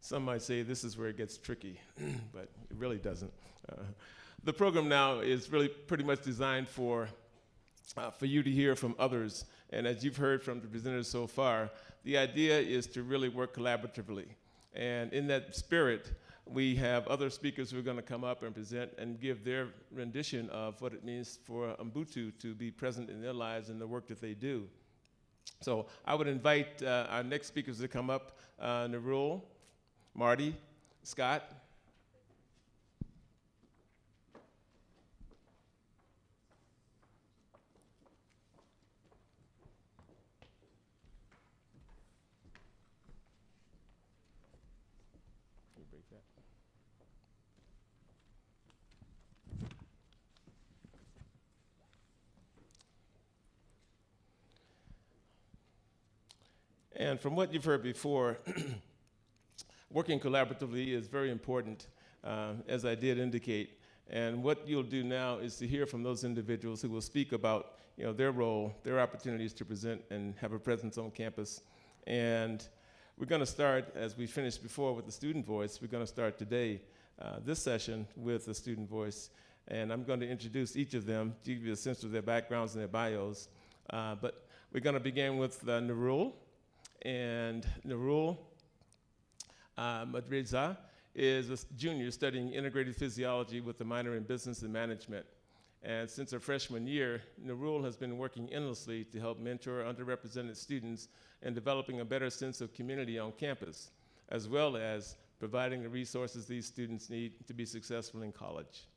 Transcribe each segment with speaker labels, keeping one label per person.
Speaker 1: Some might say this is where it gets tricky, but it really doesn't. The program now is really pretty much designed for you to hear from others. And as you've heard from the presenters so far, the idea is to really work collaboratively. And in that spirit, we have other speakers who are going to come up and present and give their rendition of what it means for Ubuntu to be present in their lives and the work that they do. So I would invite our next speakers to come up, Narul, Marty, Scott. And from what you've heard before, working collaboratively is very important, as I did indicate. And what you'll do now is to hear from those individuals who will speak about their role, their opportunities to present and have a presence on campus. And we're going to start, as we finished before with the student voice, we're going to start today, this session with the student voice. And I'm going to introduce each of them, to give you a sense of their backgrounds and their bios. But we're going to begin with Narul. And Narul Madridza is a junior studying integrated physiology with a minor in business and management. And since her freshman year, Narul has been working endlessly to help mentor underrepresented students in developing a better sense of community on campus, as well as providing the resources these students need to be successful in college.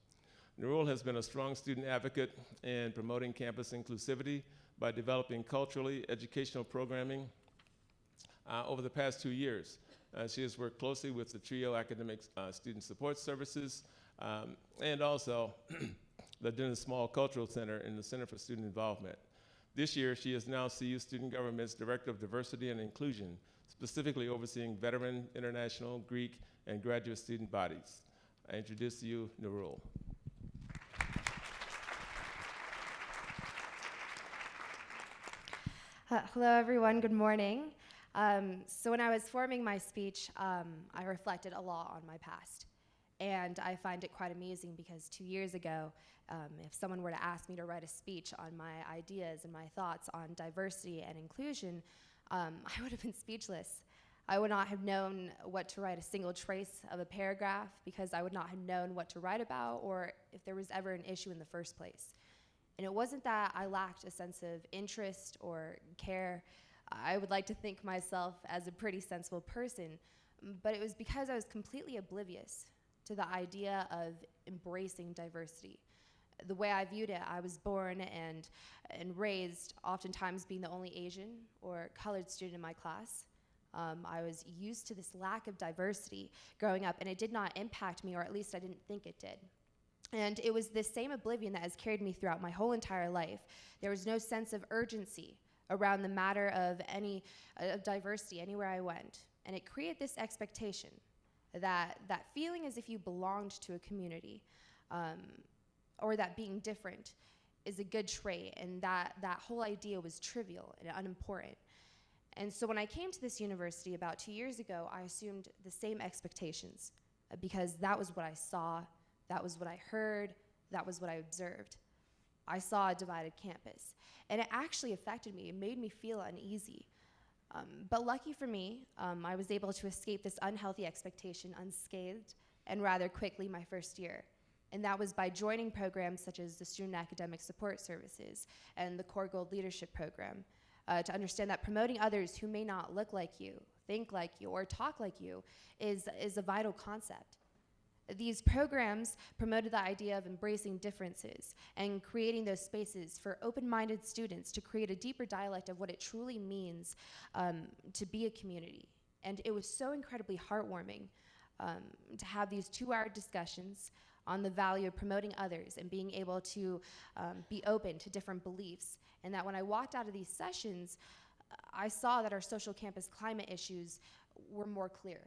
Speaker 1: Narul has been a strong student advocate in promoting campus inclusivity by developing culturally educational programming over the past 2 years. She has worked closely with the TRIO Academic Student Support Services and also the Dennis Small Cultural Center and the Center for Student Involvement. This year, she is now CU Student Government's Director of Diversity and Inclusion, specifically overseeing veteran, international, Greek, and graduate student bodies. I introduce to you Narul.
Speaker 2: Hello, everyone. Good morning. So when I was forming my speech, I reflected a lot on my past. And I find it quite amusing because 2 years ago, if someone were to ask me to write a speech on my ideas and my thoughts on diversity and inclusion, I would have been speechless. I would not have known what to write a single trace of a paragraph because I would not have known what to write about or if there was ever an issue in the first place. And it wasn't that I lacked a sense of interest or care. I would like to think myself as a pretty sensible person, but it was because I was completely oblivious to the idea of embracing diversity. The way I viewed it, I was born and raised oftentimes being the only Asian or colored student in my class. I was used to this lack of diversity growing up, and it did not impact me, or at least I didn't think it did. And it was this same oblivion that has carried me throughout my whole entire life. There was no sense of urgency around the matter of diversity anywhere I went. And it created this expectation that feeling as if you belonged to a community or that being different is a good trait, and that whole idea was trivial and unimportant. And so when I came to this university about 2 years ago, I assumed the same expectations because that was what I saw, that was what I heard, that was what I observed. I saw a divided campus, and it actually affected me. It made me feel uneasy. But lucky for me, I was able to escape this unhealthy expectation unscathed and rather quickly my first year. And that was by joining programs such as the Student Academic Support Services and the Core Gold Leadership Program to understand that promoting others who may not look like you, think like you, or talk like you is a vital concept. These programs promoted the idea of embracing differences and creating those spaces for open-minded students to create a deeper dialect of what it truly means to be a community. And it was so incredibly heartwarming to have these 2-hour discussions on the value of promoting others and being able to be open to different beliefs. And that when I walked out of these sessions, I saw that our social campus climate issues were more clear.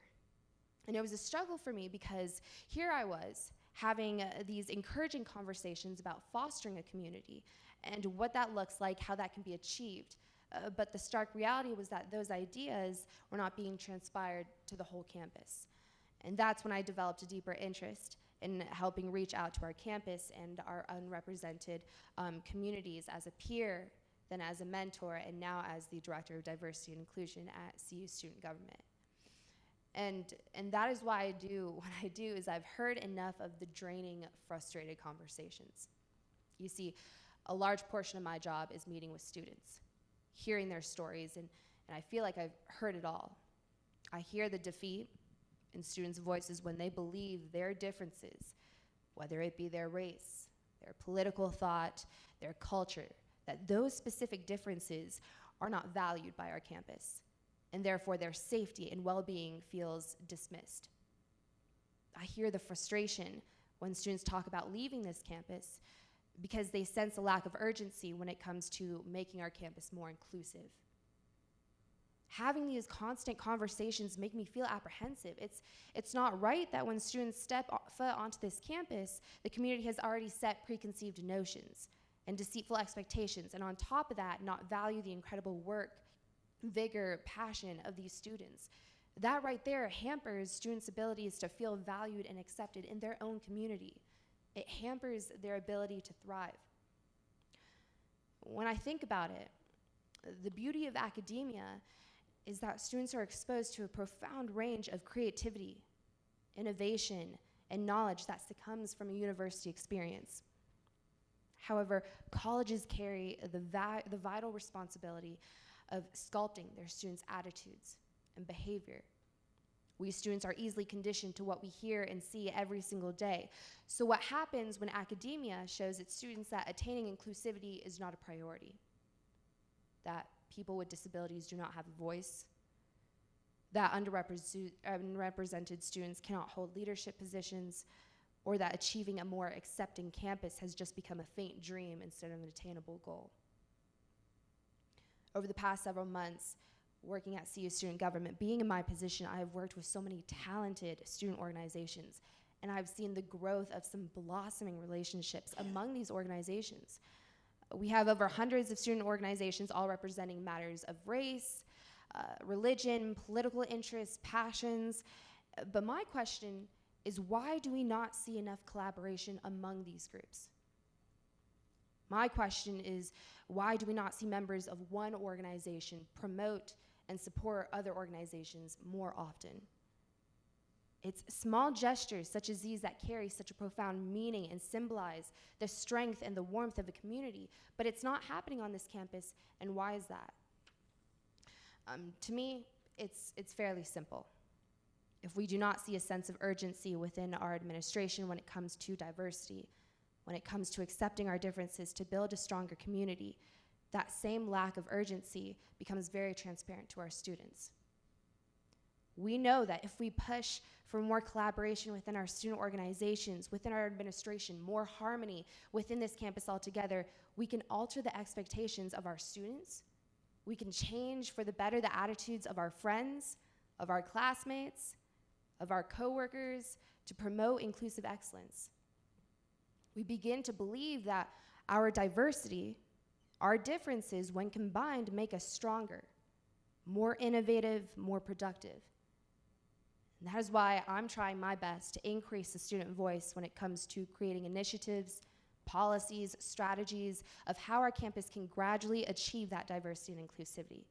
Speaker 2: And it was a struggle for me because here I was having these encouraging conversations about fostering a community and what that looks like, how that can be achieved. But the stark reality was that those ideas were not being transpired to the whole campus. And that's when I developed a deeper interest in helping reach out to our campus and our unrepresented communities as a peer, then as a mentor, and now as the Director of Diversity and Inclusion at CU Student Government. And that is why I do what I do, is I've heard enough of the draining, frustrated conversations. You see, a large portion of my job is meeting with students, hearing their stories, and I feel like I've heard it all. I hear the defeat in students' voices when they believe their differences, whether it be their race, their political thought, their culture, that those specific differences are not valued by our campus, and therefore their safety and well-being feels dismissed. I hear the frustration when students talk about leaving this campus because they sense a lack of urgency when it comes to making our campus more inclusive. Having these constant conversations make me feel apprehensive. It's not right that when students step foot onto this campus, the community has already set preconceived notions and deceitful expectations, and on top of that, not value the incredible work, vigor, passion of these students. That right there hampers students' abilities to feel valued and accepted in their own community. It hampers their ability to thrive. When I think about it, the beauty of academia is that students are exposed to a profound range of creativity, innovation, and knowledge that comes from a university experience. However, colleges carry the vital responsibility of sculpting their students' attitudes and behavior. We students are easily conditioned to what we hear and see every single day. So what happens when academia shows its students that attaining inclusivity is not a priority, that people with disabilities do not have a voice, that underrepresented students cannot hold leadership positions, or that achieving a more accepting campus has just become a faint dream instead of an attainable goal. Over the past several months, working at CU Student Government, being in my position, I have worked with so many talented student organizations, and I've seen the growth of some blossoming relationships among these organizations. We have over hundreds of student organizations, all representing matters of race, religion, political interests, passions. But my question is, why do we not see enough collaboration among these groups? My question is, why do we not see members of one organization promote and support other organizations more often? It's small gestures such as these that carry such a profound meaning and symbolize the strength and the warmth of a community, but it's not happening on this campus, and why is that? To me, it's fairly simple. If we do not see a sense of urgency within our administration when it comes to diversity, when it comes to accepting our differences to build a stronger community, that same lack of urgency becomes very transparent to our students. We know that if we push for more collaboration within our student organizations, within our administration, more harmony within this campus altogether, we can alter the expectations of our students. We can change for the better the attitudes of our friends, of our classmates, of our coworkers, to promote inclusive excellence. We begin to believe that our diversity, our differences, when combined, make us stronger, more innovative, more productive. And that is why I'm trying my best to increase the student voice when it comes to creating initiatives, policies, strategies of how our campus can gradually achieve that diversity and inclusivity.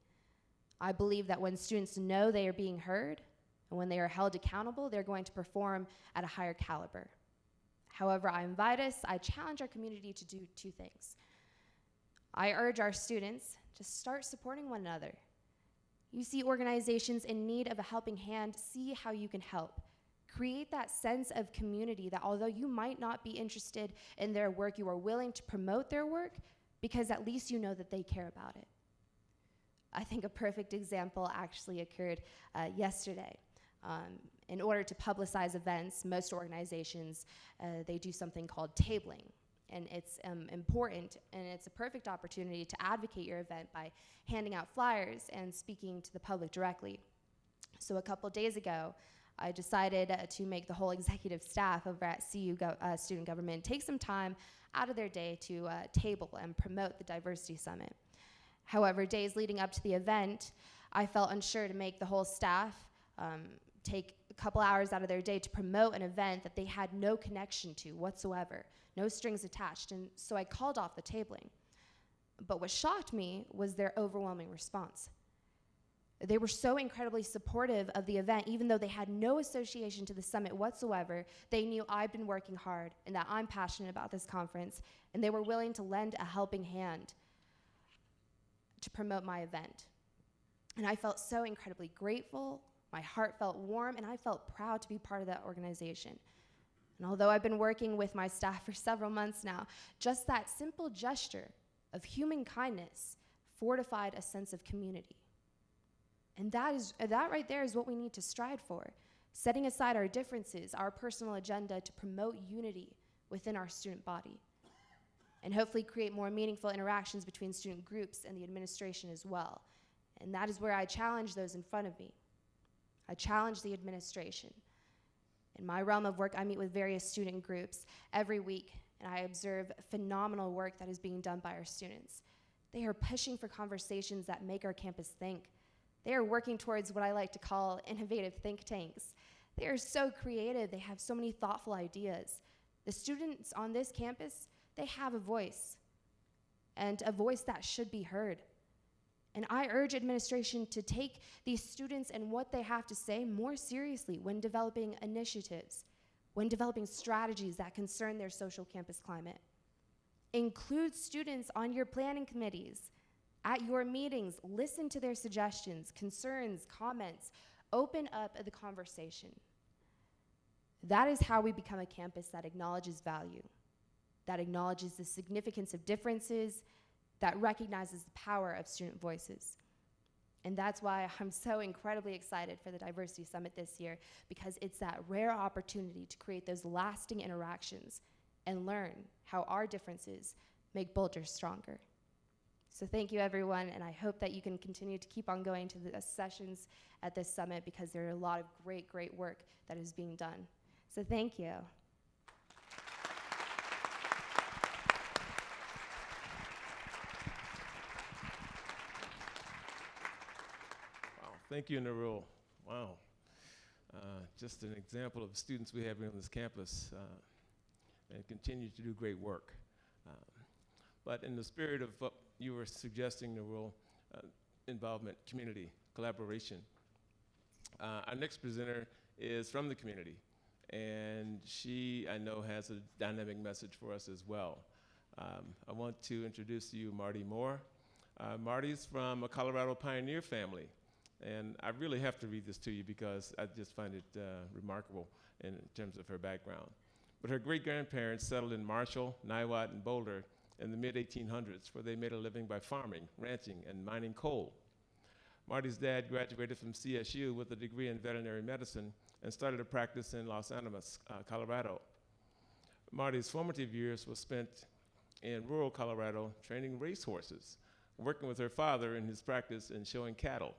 Speaker 2: I believe that when students know they are being heard and when they are held accountable, they're going to perform at a higher caliber. However, I invite us, I challenge our community to do two things. I urge our students to start supporting one another. You see organizations in need of a helping hand, see how you can help. Create that sense of community that although you might not be interested in their work, you are willing to promote their work because at least you know that they care about it. I think a perfect example actually occurred yesterday. In order to publicize events, most organizations, they do something called tabling. And it's important, and it's a perfect opportunity to advocate your event by handing out flyers and speaking to the public directly. So a couple days ago, I decided to make the whole executive staff over at CU Student Government take some time out of their day to table and promote the Diversity Summit. However, days leading up to the event, I felt unsure to make the whole staff take a couple hours out of their day to promote an event that they had no connection to whatsoever, no strings attached, and so I called off the tabling. But what shocked me was their overwhelming response. They were so incredibly supportive of the event, even though they had no association to the summit whatsoever. They knew I'd been working hard and that I'm passionate about this conference, and they were willing to lend a helping hand to promote my event. And I felt so incredibly grateful. My heart felt warm, and I felt proud to be part of that organization. And although I've been working with my staff for several months now, just that simple gesture of human kindness fortified a sense of community. And that right there is what we need to strive for, setting aside our differences, our personal agenda to promote unity within our student body, and hopefully create more meaningful interactions between student groups and the administration as well. And that is where I challenge those in front of me. I challenge the administration. In my realm of work, I meet with various student groups every week, and I observe phenomenal work that is being done by our students. They are pushing for conversations that make our campus think. They are working towards what I like to call innovative think tanks. They are so creative. They have so many thoughtful ideas. The students on this campus, they have a voice, and a voice that should be heard. And I urge administration to take these students and what they have to say more seriously when developing initiatives, when developing strategies that concern their social campus climate. Include students on your planning committees. At your meetings, listen to their suggestions, concerns, comments. Open up the conversation. That is how we become a campus that acknowledges value, that acknowledges the significance of differences, that recognizes the power of student voices. And that's why I'm so incredibly excited for the Diversity Summit this year, because it's that rare opportunity to create those lasting interactions and learn how our differences make Boulder stronger. So thank you, everyone, and I hope that you can continue to keep on going to the sessions at this summit, because there are a lot of great, great work that is being done. So thank you.
Speaker 1: Thank you, Narul. Wow. Just an example of students we have here on this campus and continue to do great work. But in the spirit of what you were suggesting, Narul, involvement, community, collaboration, our next presenter is from the community, and she, I know, has a dynamic message for us as well. I want to introduce to you Marty Moore. Marty's from a Colorado pioneer family. And I really have to read this to you because I just find it remarkable in terms of her background. But her great-grandparents settled in Marshall, Niwot, and Boulder in the mid-1800s, where they made a living by farming, ranching, and mining coal. Marty's dad graduated from CSU with a degree in veterinary medicine and started a practice in Los Alamos, Colorado. Marty's formative years were spent in rural Colorado training racehorses, working with her father in his practice and showing cattle.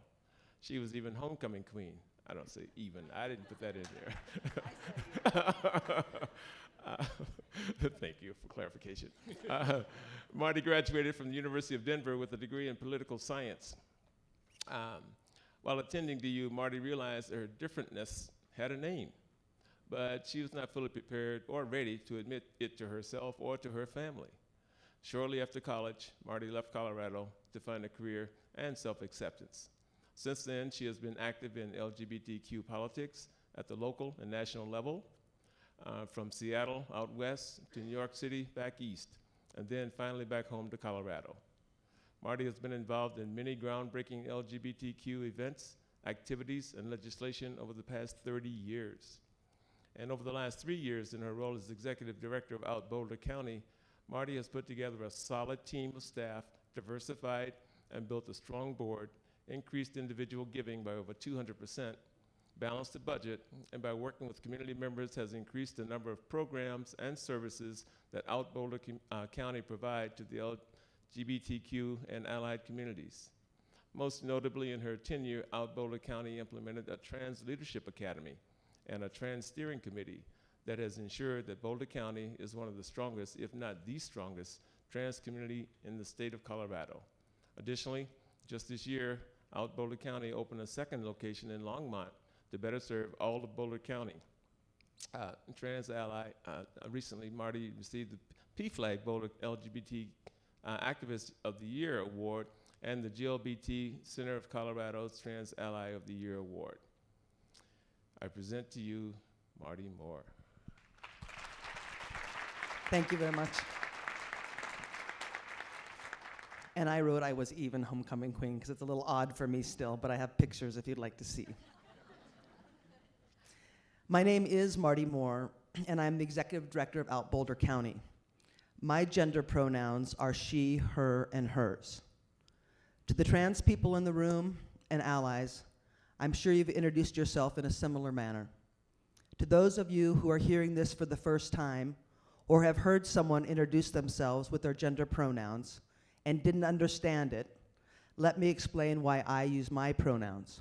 Speaker 1: She was even homecoming queen. I don't say even, I didn't put that in there. Thank you for clarification. Marty graduated from the University of Denver with a degree in political science. While attending DU, Marty realized her differentness had a name, but she was not fully prepared or ready to admit it to herself or to her family. Shortly after college, Marty left Colorado to find a career and self-acceptance. Since then, she has been active in LGBTQ politics at the local and national level, from Seattle out west to New York City back east, and then finally back home to Colorado. Marty has been involved in many groundbreaking LGBTQ events, activities, and legislation over the past 30 years. And over the last 3 years in her role as executive director of Out Boulder County, Marty has put together a solid team of staff, diversified, and built a strong board, increased individual giving by over 200%, balanced the budget, and by working with community members has increased the number of programs and services that Out Boulder County provide to the LGBTQ and allied communities. Most notably in her tenure, Out Boulder County implemented a Trans Leadership Academy and a Trans Steering Committee that has ensured that Boulder County is one of the strongest, if not the strongest, trans community in the state of Colorado. Additionally, just this year, Out Boulder County opened a second location in Longmont to better serve all of Boulder County. Trans Ally, recently Marty received the PFLAG Boulder LGBT Activist of the Year Award and the GLBT Center of Colorado's Trans Ally of the Year Award. I present to you Marty Moore.
Speaker 3: Thank you very much. And I wrote I was even homecoming queen because it's a little odd for me still, but I have pictures if you'd like to see. My name is Marty Moore, and I'm the executive director of Out Boulder County. My gender pronouns are she, her, and hers. To the trans people in the room and allies, I'm sure you've introduced yourself in a similar manner. To those of you who are hearing this for the first time or have heard someone introduce themselves with their gender pronouns and didn't understand it, let me explain why I use my pronouns.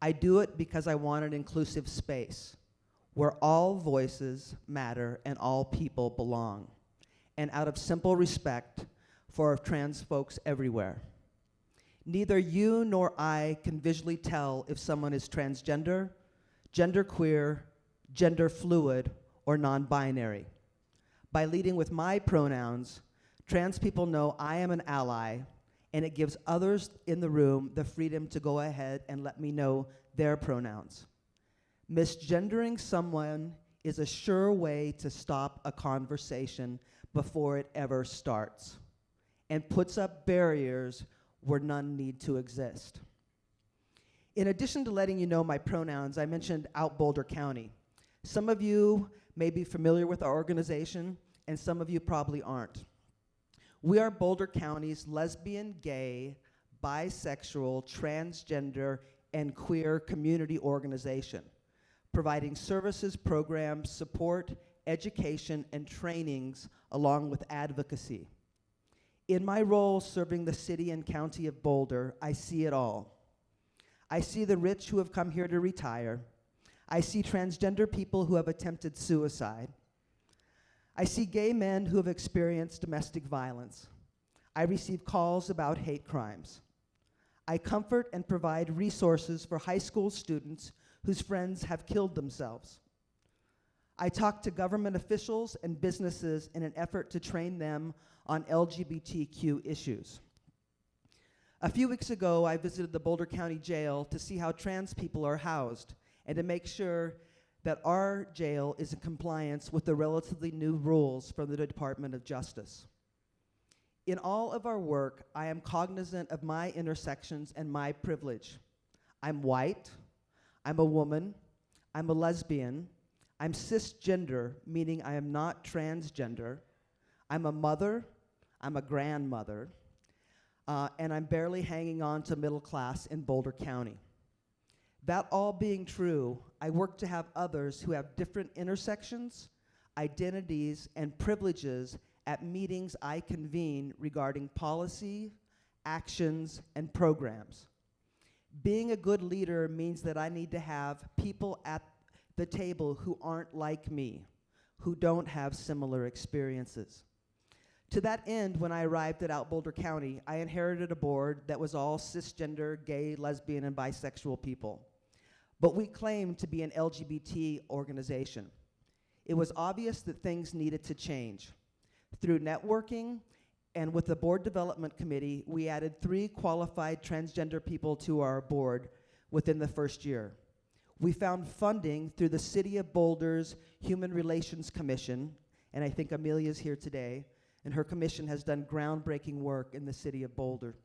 Speaker 3: I do it because I want an inclusive space where all voices matter and all people belong, and out of simple respect for trans folks everywhere. Neither you nor I can visually tell if someone is transgender, genderqueer, gender fluid, or non-binary. By leading with my pronouns, trans people know I am an ally, and it gives others in the room the freedom to go ahead and let me know their pronouns. Misgendering someone is a sure way to stop a conversation before it ever starts, and puts up barriers where none need to exist. In addition to letting you know my pronouns, I mentioned Out Boulder County. Some of you may be familiar with our organization, and some of you probably aren't. We are Boulder County's lesbian, gay, bisexual, transgender, and queer community organization, providing services, programs, support, education, and trainings, along with advocacy. In my role serving the city and county of Boulder, I see it all. I see the rich who have come here to retire. I see transgender people who have attempted suicide. I see gay men who have experienced domestic violence. I receive calls about hate crimes. I comfort and provide resources for high school students whose friends have killed themselves. I talk to government officials and businesses in an effort to train them on LGBTQ issues. A few weeks ago, I visited the Boulder County Jail to see how trans people are housed and to make sure that our jail is in compliance with the relatively new rules from the Department of Justice. In all of our work, I am cognizant of my intersections and my privilege. I'm white, I'm a woman, I'm a lesbian, I'm cisgender, meaning I am not transgender, I'm a mother, I'm a grandmother, and I'm barely hanging on to middle class in Boulder County. That all being true, I work to have others who have different intersections, identities, and privileges at meetings I convene regarding policy, actions, and programs. Being a good leader means that I need to have people at the table who aren't like me, who don't have similar experiences. To that end, when I arrived at Out Boulder County, I inherited a board that was all cisgender, gay, lesbian, and bisexual people. But we claimed to be an LGBT organization. It was obvious that things needed to change. Through networking and with the board development committee, we added 3 qualified transgender people to our board within the first year. We found funding through the City of Boulder's Human Relations Commission, and I think Amelia's here today, and her commission has done groundbreaking work in the city of Boulder,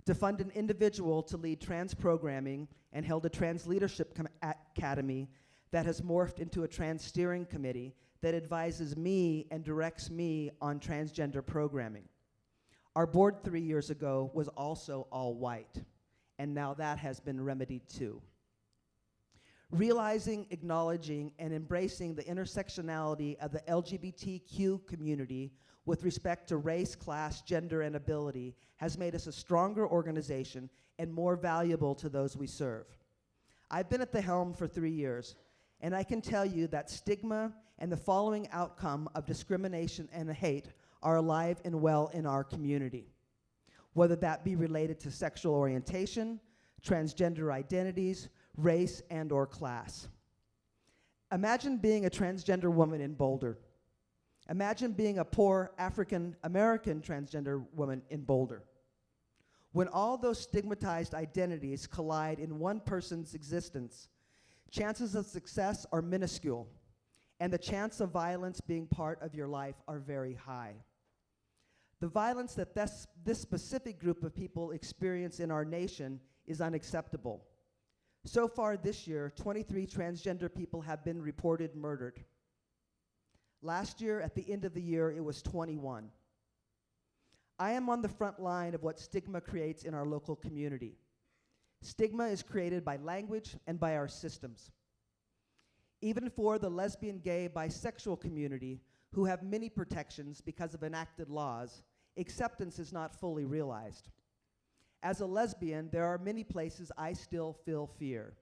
Speaker 3: to fund an individual to lead trans programming, and held a trans leadership academy that has morphed into a trans steering committee that advises me and directs me on transgender programming. Our board 3 years ago was also all white, and now that has been remedied too. Realizing, acknowledging, and embracing the intersectionality of the LGBTQ community with respect to race, class, gender, and ability has made us a stronger organization and more valuable to those we serve. I've been at the helm for 3 years, and I can tell you that stigma and the following outcome of discrimination and hate are alive and well in our community. whether that be related to sexual orientation, transgender identities, race, and/or class. Imagine being a transgender woman in Boulder. Imagine being a poor African-American transgender woman in Boulder. When all those stigmatized identities collide in one person's existence, chances of success are minuscule, and the chance of violence being part of your life are very high. The violence that this specific group of people experience in our nation is unacceptable. So far this year, 23 transgender people have been reported murdered. Last year, at the end of the year, it was 21. I am on the front line of what stigma creates in our local community. Stigma is created by language and by our systems. Even for the lesbian, gay, bisexual community, who have many protections because of enacted laws, acceptance is not fully realized. As a lesbian, there are many places I still feel fear.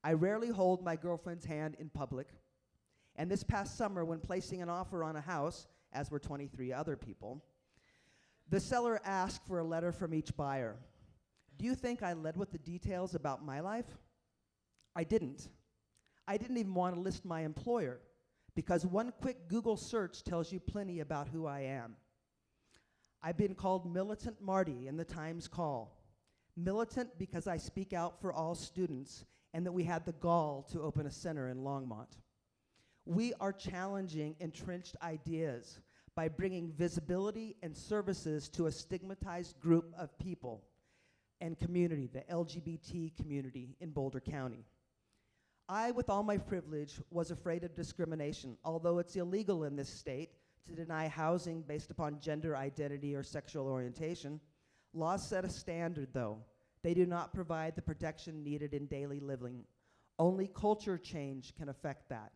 Speaker 3: I rarely hold my girlfriend's hand in public, and this past summer, when placing an offer on a house, as were 23 other people, the seller asked for a letter from each buyer. Do you think I led with the details about my life? I didn't. I didn't even want to list my employer, because one quick Google search tells you plenty about who I am. I've been called Militant Marty in the Times Call. Militant because I speak out for all students and that we had the gall to open a center in Longmont. We are challenging entrenched ideas by bringing visibility and services to a stigmatized group of people and community, the LGBT community in Boulder County. I, with all my privilege, was afraid of discrimination, although it's illegal in this state to deny housing based upon gender identity or sexual orientation. Laws set a standard, though. They do not provide the protection needed in daily living. Only culture change can affect that.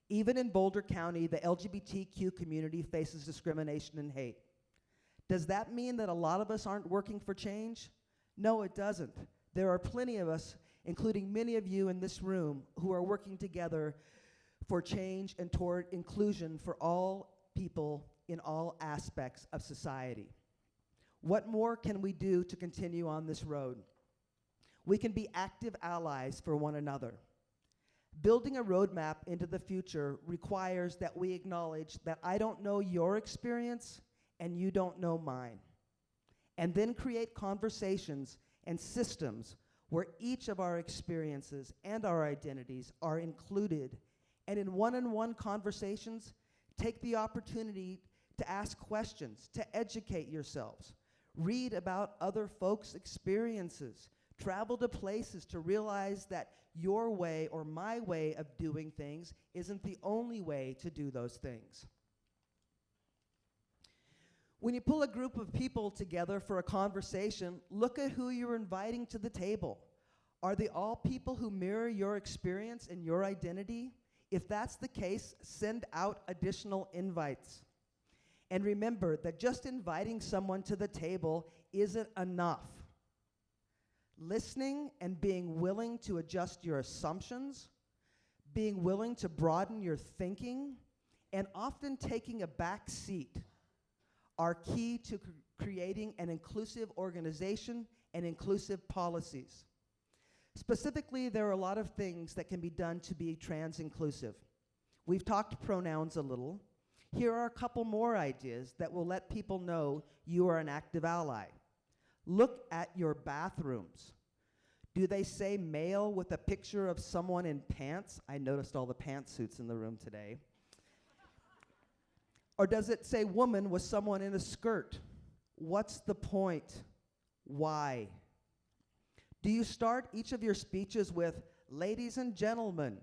Speaker 3: Even in Boulder County, the LGBTQ community faces discrimination and hate. Does that mean that a lot of us aren't working for change? No, it doesn't. There are plenty of us, including many of you in this room, who are working together for change and toward inclusion for all people in all aspects of society. What more can we do to continue on this road? We can be active allies for one another. Building a roadmap into the future requires that we acknowledge that I don't know your experience and you don't know mine, and then create conversations and systems where each of our experiences and our identities are included, and in one-on-one conversations, take the opportunity to ask questions, to educate yourselves, read about other folks' experiences, travel to places to realize that your way or my way of doing things isn't the only way to do those things. When you pull a group of people together for a conversation, look at who you're inviting to the table. Are they all people who mirror your experience and your identity? If that's the case, send out additional invites. And remember that just inviting someone to the table isn't enough. Listening and being willing to adjust your assumptions, being willing to broaden your thinking, and often taking a back seat are key to creating an inclusive organization and inclusive policies. Specifically, there are a lot of things that can be done to be trans inclusive. We've talked pronouns a little. Here are a couple more ideas that will let people know you are an active ally. Look at your bathrooms. Do they say male with a picture of someone in pants? I noticed all the pantsuits in the room today. Or does it say woman with someone in a skirt? What's the point? Why? Do you start each of your speeches with, ladies and gentlemen?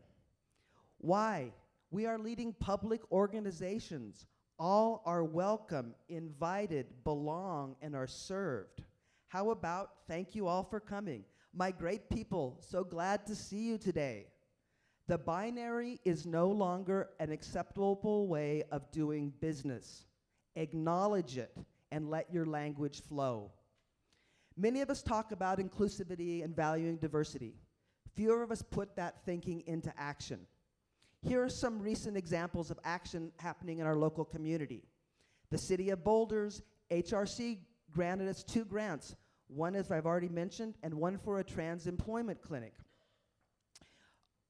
Speaker 3: Why? We are leading public organizations. All are welcome, invited, belong, and are served. How about thank you all for coming? My great people, so glad to see you today. The binary is no longer an acceptable way of doing business. Acknowledge it and let your language flow. Many of us talk about inclusivity and valuing diversity. Fewer of us put that thinking into action. Here are some recent examples of action happening in our local community. The City of Boulder's HRC granted us 2 grants. One, as I've already mentioned, and one for a trans employment clinic.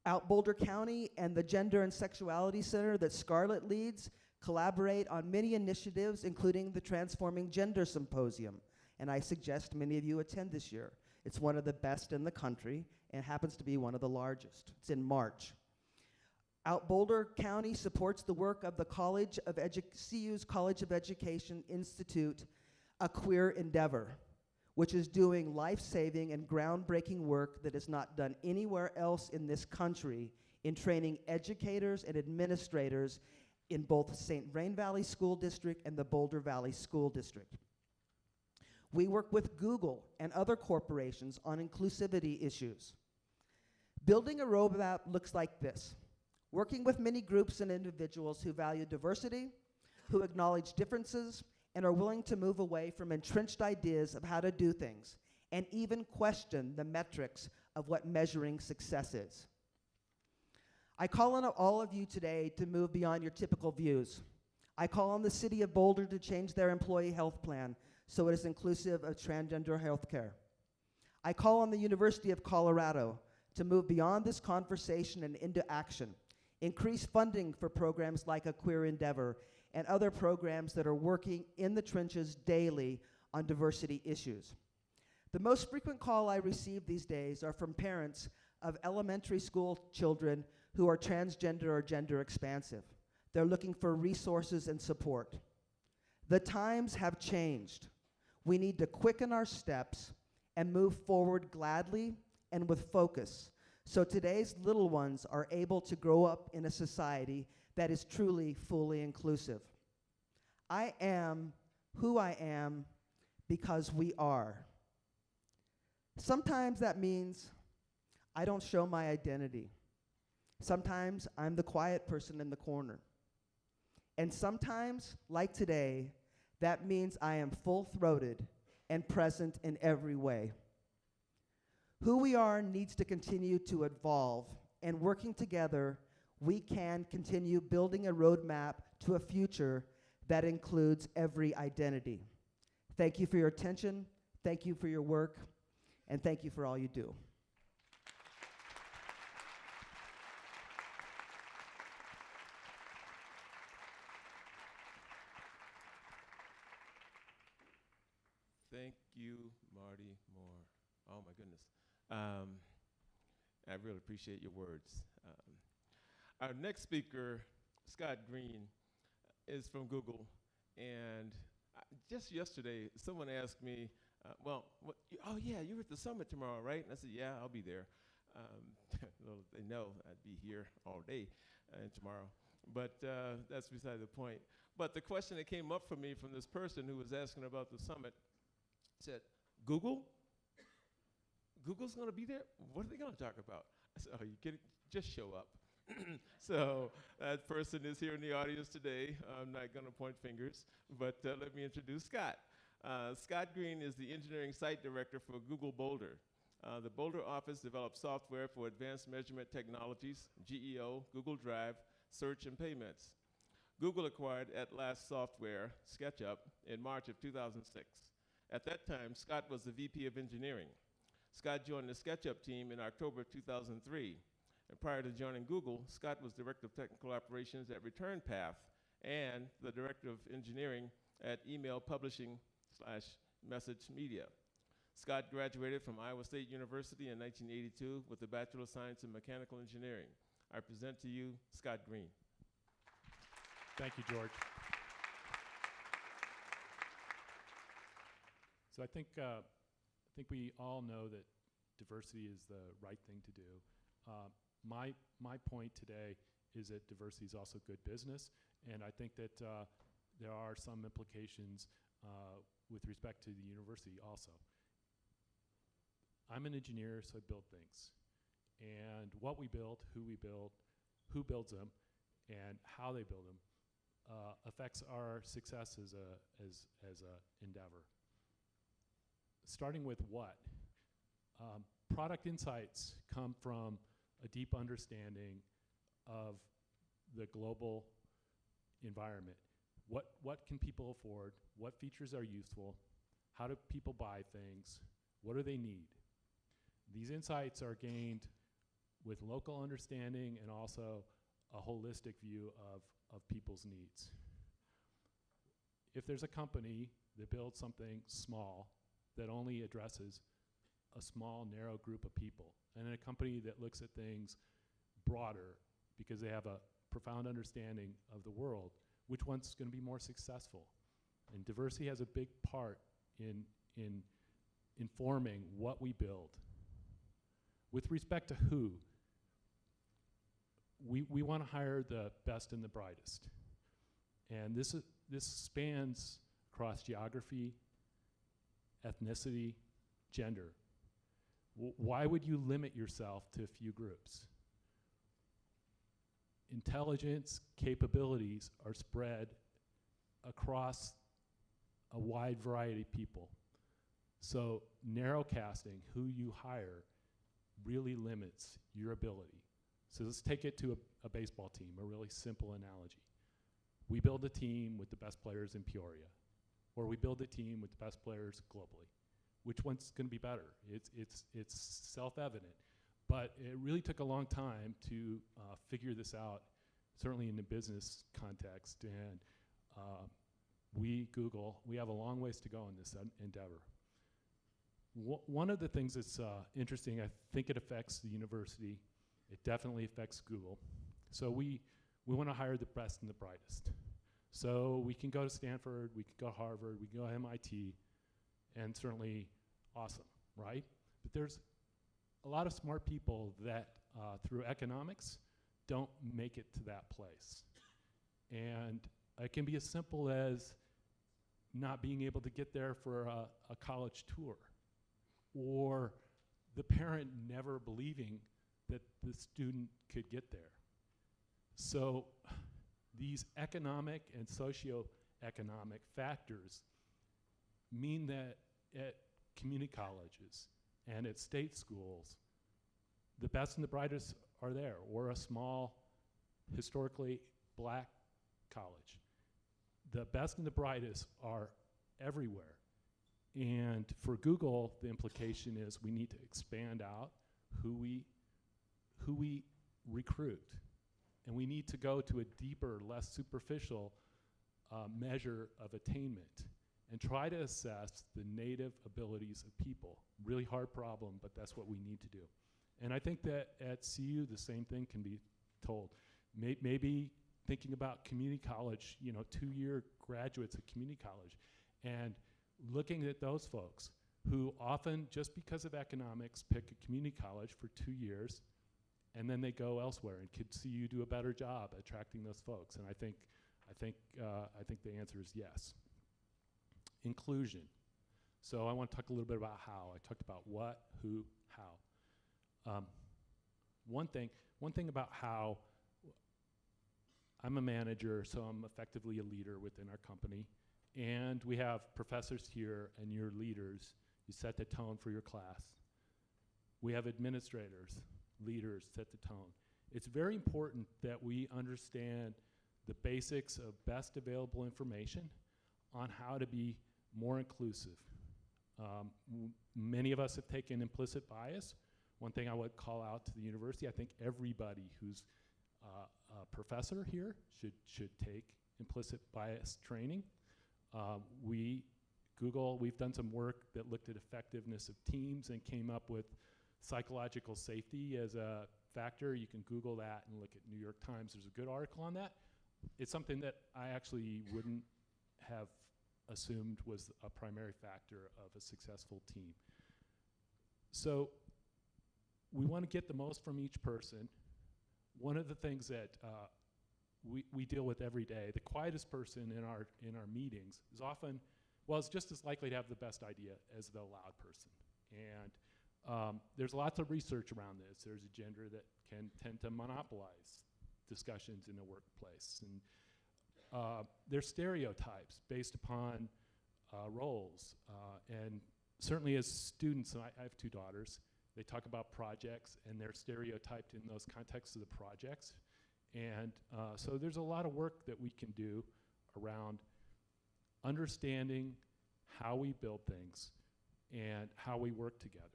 Speaker 3: Out Boulder County and the Gender and Sexuality Center that Scarlett leads collaborate on many initiatives, including the Transforming Gender Symposium, and I suggest many of you attend this year. It's one of the best in the country and happens to be one of the largest. It's in March. Out Boulder County supports the work of the CU's College of Education Institute, A Queer Endeavor, which is doing life-saving and groundbreaking work that is not done anywhere else in this country in training educators and administrators in both St. Vrain Valley School District and the Boulder Valley School District. We work with Google and other corporations on inclusivity issues. Building a roadmap looks like this: working with many groups and individuals who value diversity, who acknowledge differences, and are willing to move away from entrenched ideas of how to do things, and even question the metrics of what measuring success is. I call on all of you today to move beyond your typical views. I call on the City of Boulder to change their employee health plan so it is inclusive of transgender health care. I call on the University of Colorado to move beyond this conversation and into action. Increase funding for programs like A Queer Endeavor and other programs that are working in the trenches daily on diversity issues. The most frequent call I receive these days are from parents of elementary school children who are transgender or gender expansive. They're looking for resources and support. The times have changed. We need to quicken our steps and move forward gladly and with focus, so today's little ones are able to grow up in a society that is truly fully inclusive. I am who I am because we are. Sometimes that means I don't show my identity. Sometimes I'm the quiet person in the corner. And sometimes, like today, that means I am full-throated and present in every way. Who we are needs to continue to evolve, and working together, we can continue building a roadmap to a future that includes every identity. Thank you for your attention, thank you for your work, and thank you for all you do.
Speaker 1: Thank you, Marty Moore. Oh my goodness. I really appreciate your words. Our next speaker, Scott Green, is from Google. And just yesterday, someone asked me, oh yeah, you're at the summit tomorrow, right? And I said, yeah, I'll be there. Little they know I'd be here all day and tomorrow. But that's beside the point. But the question that came up for me from this person who was asking about the summit said, Google? Google's going to be there? What are they going to talk about? I said, oh, you kidding? Just show up. So that person is here in the audience today. I'm not going to point fingers, but let me introduce Scott. Scott Green is the engineering site director for Google Boulder. The Boulder office develops software for advanced measurement technologies, GEO, Google Drive, search, and payments. Google acquired Atlas Software, SketchUp, in March of 2006. At that time, Scott was the VP of engineering. Scott joined the SketchUp team in October 2003. And prior to joining Google, Scott was Director of Technical Operations at ReturnPath and the Director of Engineering at Email Publishing / Message Media. Scott graduated from Iowa State University in 1982 with a Bachelor of Science in Mechanical Engineering. I present to you Scott Green.
Speaker 4: Thank you, George. So I think we all know that diversity is the right thing to do. My point today is that diversity is also good business, and I think that there are some implications with respect to the university also. I'm an engineer, so I build things. And what we build, who builds them, and how they build them affects our success as a endeavor. Starting with what? Product insights come from a deep understanding of the global environment. What can people afford? What features are useful? How do people buy things? What do they need? These insights are gained with local understanding and also a holistic view of people's needs. If there's a company that builds something small that only addresses a small, narrow group of people, and a company that looks at things broader because they have a profound understanding of the world, which one's going to be more successful? And diversity has a big part in informing what we build. With respect to who, we want to hire the best and the brightest. And this spans across geography, ethnicity, gender. Why would you limit yourself to a few groups? Intelligence, capabilities are spread across a wide variety of people. So narrow casting, who you hire, really limits your ability. So let's take it to a baseball team, a really simple analogy. We build a team with the best players in Peoria, or we build a team with the best players globally. Which one's going to be better? It's self-evident, but it really took a long time to figure this out, certainly in the business context. And Google, we have a long ways to go in this endeavor. One of the things that's interesting, I think it affects the university. It definitely affects Google. So we want to hire the best and the brightest. So we can go to Stanford, we can go to Harvard, we can go to MIT, and certainly awesome, right? But there's a lot of smart people that, through economics, don't make it to that place. And it can be as simple as not being able to get there for a college tour, or the parent never believing that the student could get there. So these economic and socioeconomic factors mean that at community colleges and at state schools, the best and the brightest are there, or a small, historically black college. The best and the brightest are everywhere. And for Google, the implication is we need to expand out who we recruit. And we need to go to a deeper, less superficial measure of attainment and try to assess the native abilities of people. Really hard problem, but that's what we need to do. And I think that at CU, the same thing can be told. Maybe thinking about community college, 2-year graduates of community college, and looking at those folks who often, just because of economics, pick a community college for 2 years, and then they go elsewhere, and could CU do a better job attracting those folks? And I think the answer is yes. Inclusion. So I want to talk a little bit about how. I talked about what, who, how. One thing about how, I'm a manager, so I'm effectively a leader within our company. And we have professors here, and you're leaders. You set the tone for your class. We have administrators, leaders, set the tone. It's very important that we understand the basics of best available information on how to be more inclusive. Many of us have taken implicit bias. One thing I would call out to the university, I think everybody who's a professor here should take implicit bias training. We've done some work that looked at effectiveness of teams and came up with psychological safety as a factor. You can Google that and look at New York Times. There's a good article on that. It's something that I actually wouldn't have assumed was a primary factor of a successful team. So we want to get the most from each person. One of the things that we deal with every day, the quietest person in our meetings is often, well, it's just as likely to have the best idea as the loud person. And there's lots of research around this. There's a gender that can tend to monopolize discussions in the workplace. And there's stereotypes based upon roles. And certainly as students, and I have 2 daughters, they talk about projects, and they're stereotyped in those contexts of the projects. And so there's a lot of work that we can do around understanding how we build things, and how we work together.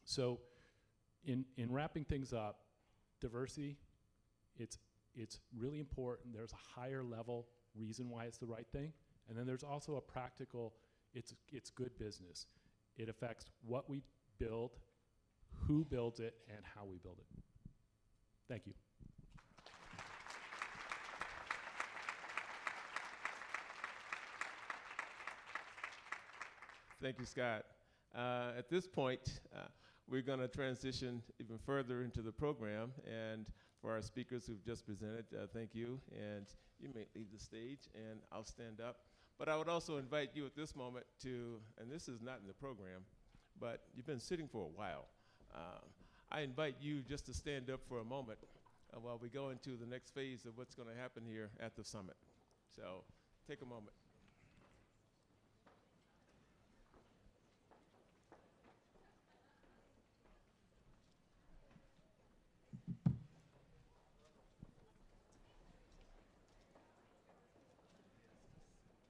Speaker 4: So in wrapping things up, diversity, it's really important. There's a higher level reason why it's the right thing. And then there's also a practical, it's good business. It affects what we build, who builds it, and how we build it. Thank you.
Speaker 1: Thank you, Scott. At this point, we're going to transition even further into the program. And for our speakers who've just presented, thank you. And you may leave the stage, and I'll stand up. But I would also invite you at this moment to, and this is not in the program, but you've been sitting for a while. I invite you just to stand up for a moment while we go into the next phase of what's going to happen here at the summit. So take a moment.